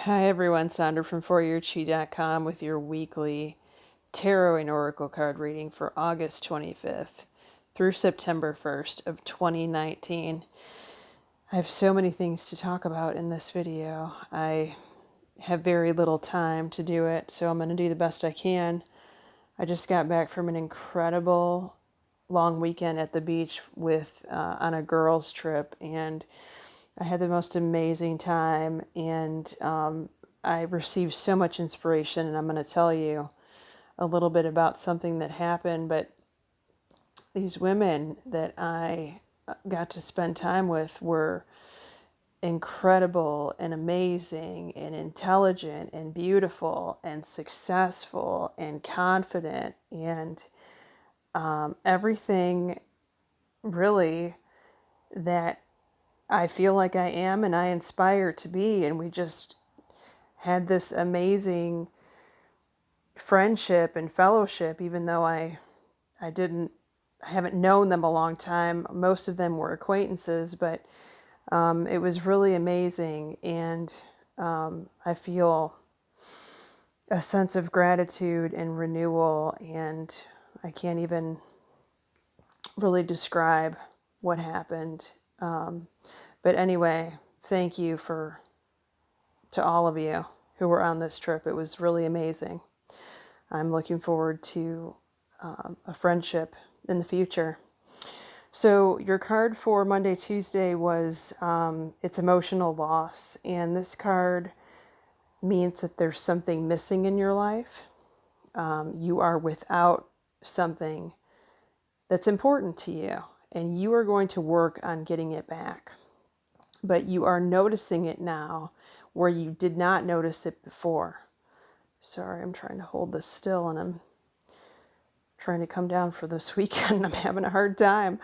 Hi everyone, Sandra from ForYourChi.com with your weekly Tarot and Oracle card reading for August 25th through September 1st of 2019. I have so many things to talk about in this video. I have very little time to do it, so I'm going to do the best I can. I just got back from an incredible long weekend at the beach with on a girls trip, and I had the most amazing time, and I received so much inspiration, and I'm going to tell you a little bit about something that happened. But these women that I got to spend time with were incredible and amazing and intelligent and beautiful and successful and confident and everything really that I feel like I am and I inspire to be. And we just had this amazing friendship and fellowship, even though I haven't known them a long time. Most of them were acquaintances, but it was really amazing. And I feel a sense of gratitude and renewal, and I can't even really describe what happened. But anyway, thank you to all of you who were on this trip. It was really amazing. I'm looking forward to a friendship in the future. So your card for Monday, Tuesday was it's emotional loss. And this card means that there's something missing in your life. You are without something that's important to you, and you are going to work on getting it back. But you are noticing it now where you did not notice it before. Sorry, I'm trying to hold this still, and I'm trying to come down for this weekend. I'm having a hard time.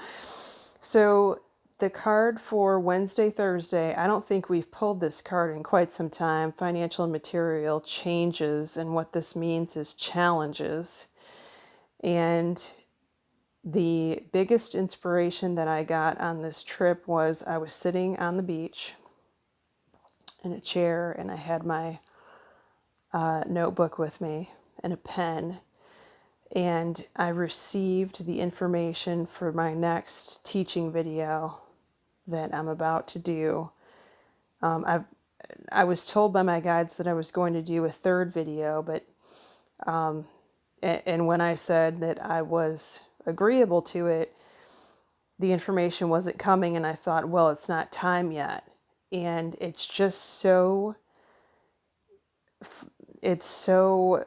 So the card for Wednesday, Thursday, I don't think we've pulled this card in quite some time. Financial and material changes, and what this means is challenges. And the biggest inspiration that I got on this trip was I was sitting on the beach in a chair, and I had my notebook with me and a pen, and I received the information for my next teaching video that I'm about to do. I was told by my guides that I was going to do a third video, but and when I said that I was agreeable to it, the information wasn't coming, and I thought, well, it's not time yet. And it's just so synchronistic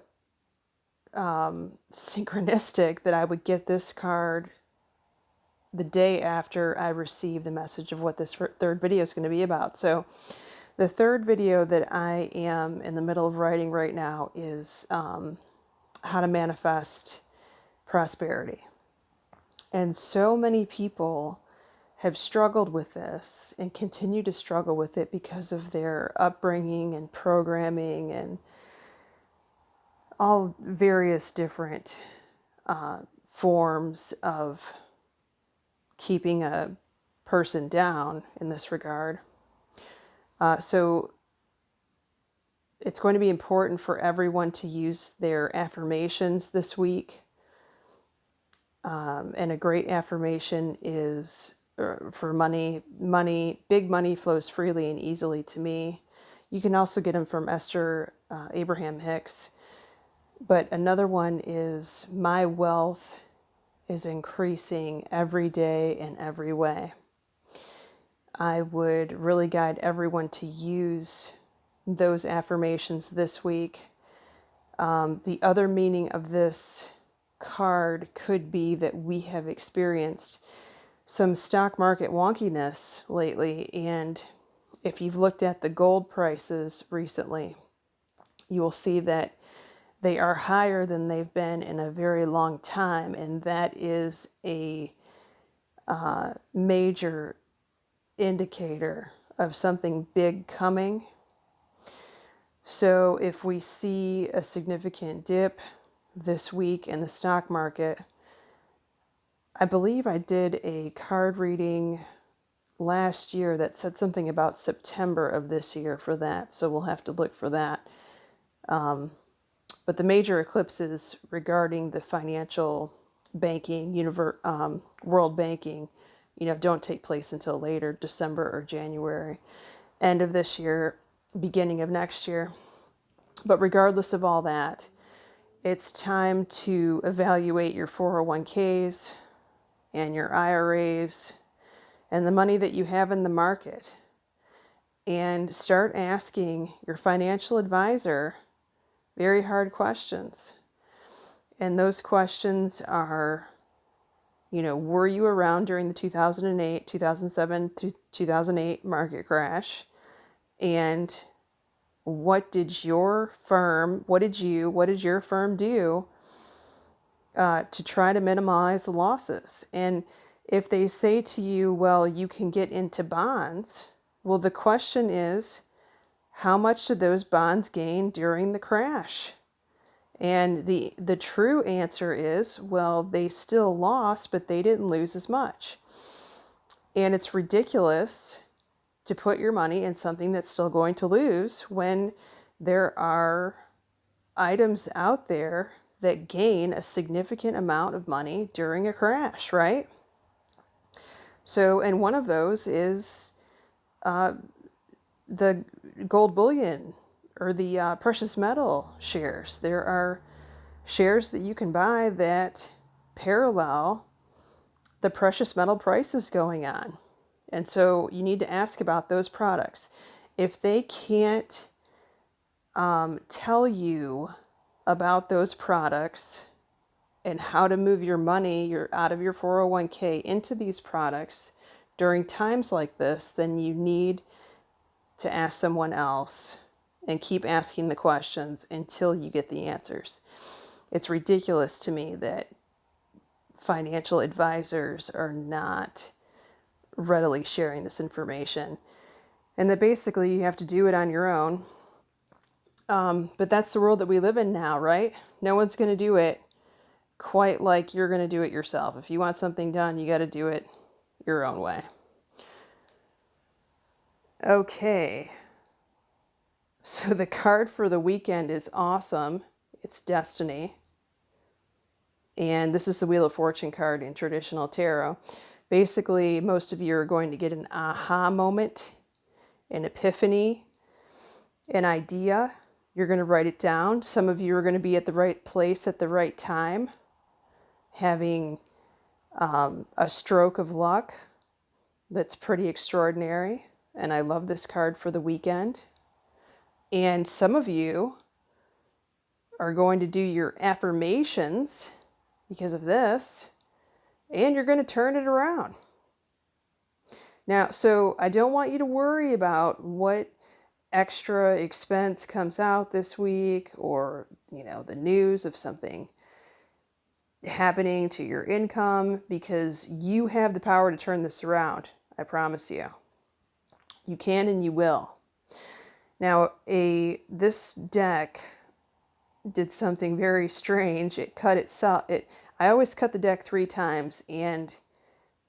that I would get this card the day after I received the message of what this third video is going to be about. So the third video that I am in the middle of writing right now is how to manifest prosperity. And so many people have struggled with this and continue to struggle with it because of their upbringing and programming and all various different forms of keeping a person down in this regard. So it's going to be important for everyone to use their affirmations this week. And a great affirmation is for money. Big money flows freely and easily to me. You can also get them from Esther Abraham Hicks. But another one is, my wealth is increasing every day in every way. I would really guide everyone to use those affirmations this week. The other meaning of this card could be that we have experienced some stock market wonkiness lately, and if you've looked at the gold prices recently, you will see that they are higher than they've been in a very long time, and that is a major indicator of something big coming. So if we see a significant dip this week in the stock market, I believe I did a card reading last year that said something about September of this year for that, so we'll have to look for that. But the major eclipses regarding the financial banking, world banking, don't take place until later, December or January, end of this year, beginning of next year. But regardless of all that, it's time to evaluate your 401ks and your IRAs and the money that you have in the market, and start asking your financial advisor very hard questions. And those questions are, were you around during the 2008, 2007 to 2008 market crash? And what did your firm do to try to minimize the losses? And if they say to you, well, you can get into bonds, well, the question is, how much did those bonds gain during the crash? And the true answer is, well, they still lost, but they didn't lose as much. And it's ridiculous to put your money in something that's still going to lose when there are items out there that gain a significant amount of money during a crash, right? So, and one of those is the gold bullion or the precious metal shares. There are shares that you can buy that parallel the precious metal prices going on. And so you need to ask about those products. If they can't tell you about those products and how to move your money out of your 401k into these products during times like this, then you need to ask someone else and keep asking the questions until you get the answers. It's ridiculous to me that financial advisors are not readily sharing this information, and that basically you have to do it on your own. But that's the world that we live in now, right? No one's going to do it quite like you're going to do it yourself. If you want something done, you got to do it your own way. Okay. So the card for the weekend is awesome. It's Destiny. And this is the Wheel of Fortune card in traditional tarot. Basically, most of you are going to get an aha moment, an epiphany, an idea. You're going to write it down. Some of you are going to be at the right place at the right time, having a stroke of luck that's pretty extraordinary. And I love this card for the weekend. And some of you are going to do your affirmations because of this, and you're going to turn it around. Now, so I don't want you to worry about what extra expense comes out this week, or, the news of something happening to your income, because you have the power to turn this around. I promise you. You can and you will. Now, this deck did something very strange. It cut itself. I always cut the deck 3 times, and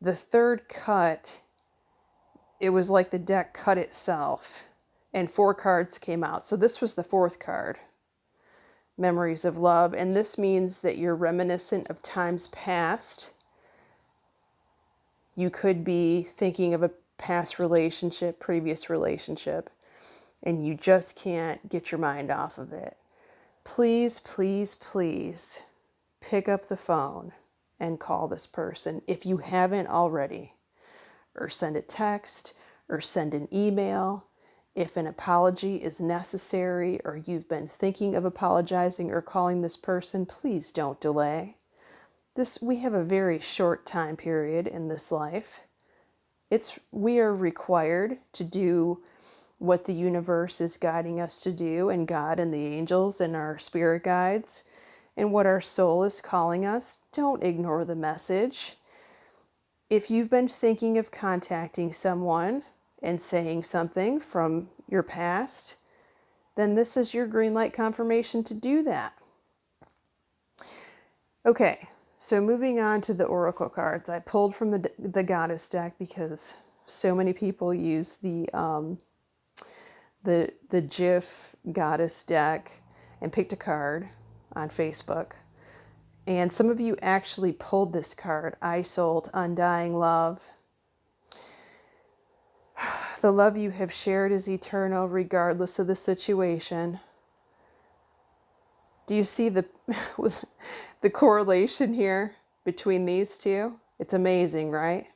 the third cut, it was like the deck cut itself, and 4 cards came out. So this was the 4th card, Memories of Love, and this means that you're reminiscent of times past. You could be thinking of a past relationship, previous relationship, and you just can't get your mind off of it. Please, please, please pick up the phone and call this person if you haven't already, or send a text, or send an email. If an apology is necessary, or you've been thinking of apologizing or calling this person, please don't delay. We have a very short time period in this life. We are required to do what the universe is guiding us to do, and God and the angels and our spirit guides, and what our soul is calling us. Don't ignore the message. If you've been thinking of contacting someone and saying something from your past, then this is your green light confirmation to do that. Okay, so moving on to the oracle cards. I pulled from the Goddess deck because so many people use the GIF Goddess deck and picked a card on Facebook. And some of you actually pulled this card, Isolt, Undying Love. The love you have shared is eternal regardless of the situation. Do you see the correlation here between these two? It's amazing, right?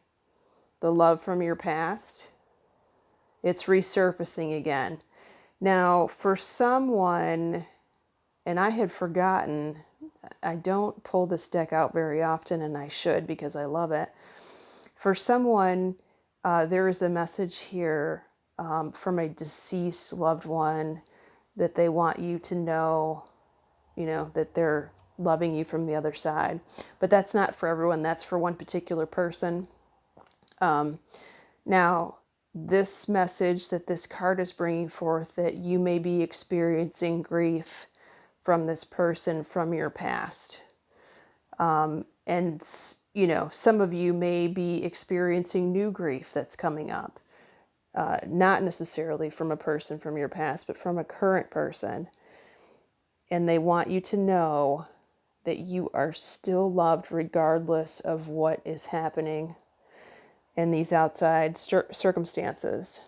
The love from your past. It's resurfacing again. Now, for someone, and I had forgotten, I don't pull this deck out very often, and I should because I love it. For someone, there is a message here from a deceased loved one that they want you to know, that they're loving you from the other side. But that's not for everyone. That's for one particular person. Now, this message that this card is bringing forth, that you may be experiencing grief from this person from your past. And, some of you may be experiencing new grief that's coming up. Not necessarily from a person from your past, but from a current person. And they want you to know that you are still loved regardless of what is happening in these outside circumstances.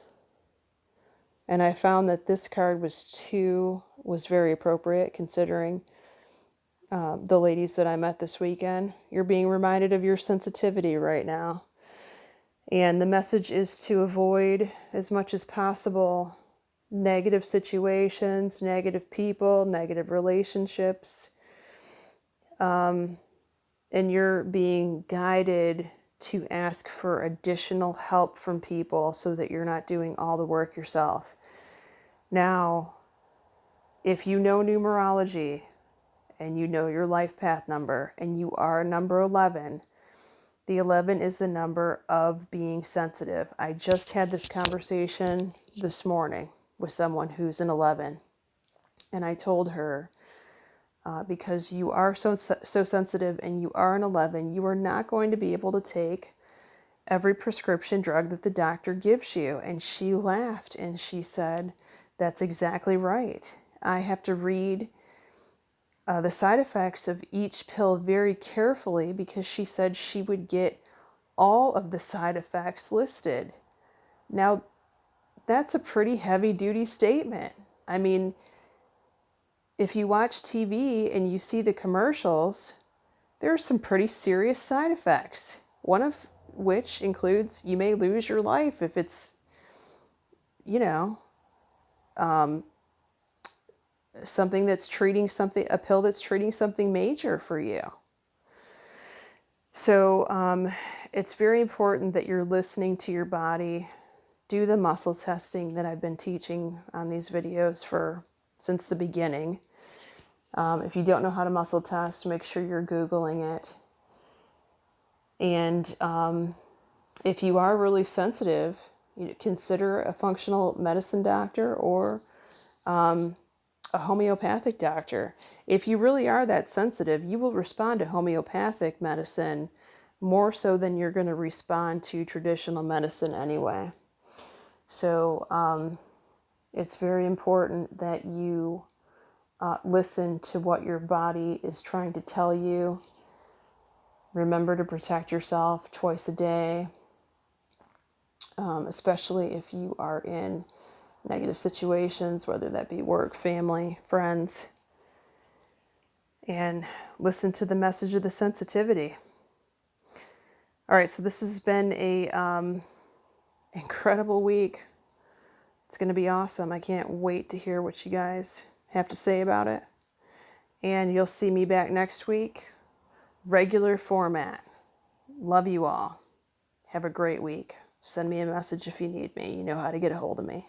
And I found that this card was very appropriate considering the ladies that I met this weekend. You're being reminded of your sensitivity right now. And the message is to avoid as much as possible negative situations, negative people, negative relationships. And you're being guided to ask for additional help from people so that you're not doing all the work yourself. Now, if you know numerology and you know your life path number and you are number 11, the 11 is the number of being sensitive. I just had this conversation this morning with someone who's an 11. And I told her, because you are so sensitive and you are an 11, you are not going to be able to take every prescription drug that the doctor gives you. And she laughed and she said, that's exactly right. I have to read the side effects of each pill very carefully, because she said she would get all of the side effects listed. Now, that's a pretty heavy duty statement. I mean, if you watch TV and you see the commercials, there are some pretty serious side effects. One of which includes you may lose your life if it's, something that's treating something, a pill that's treating something major for you. So it's very important that you're listening to your body. Do the muscle testing that I've been teaching on these videos since the beginning. If you don't know how to muscle test, make sure you're Googling it. And if you are really sensitive, consider a functional medicine doctor or a homeopathic doctor. If you really are that sensitive, you will respond to homeopathic medicine more so than you're going to respond to traditional medicine anyway. So it's very important that you listen to what your body is trying to tell you. Remember to protect yourself twice a day, especially if you are in negative situations, whether that be work, family, friends. And listen to the message of the sensitivity. All right, so this has been a incredible week. It's going to be awesome. I can't wait to hear what you guys have to say about it. And you'll see me back next week. Regular format. Love you all. Have a great week. Send me a message if you need me. You know how to get a hold of me.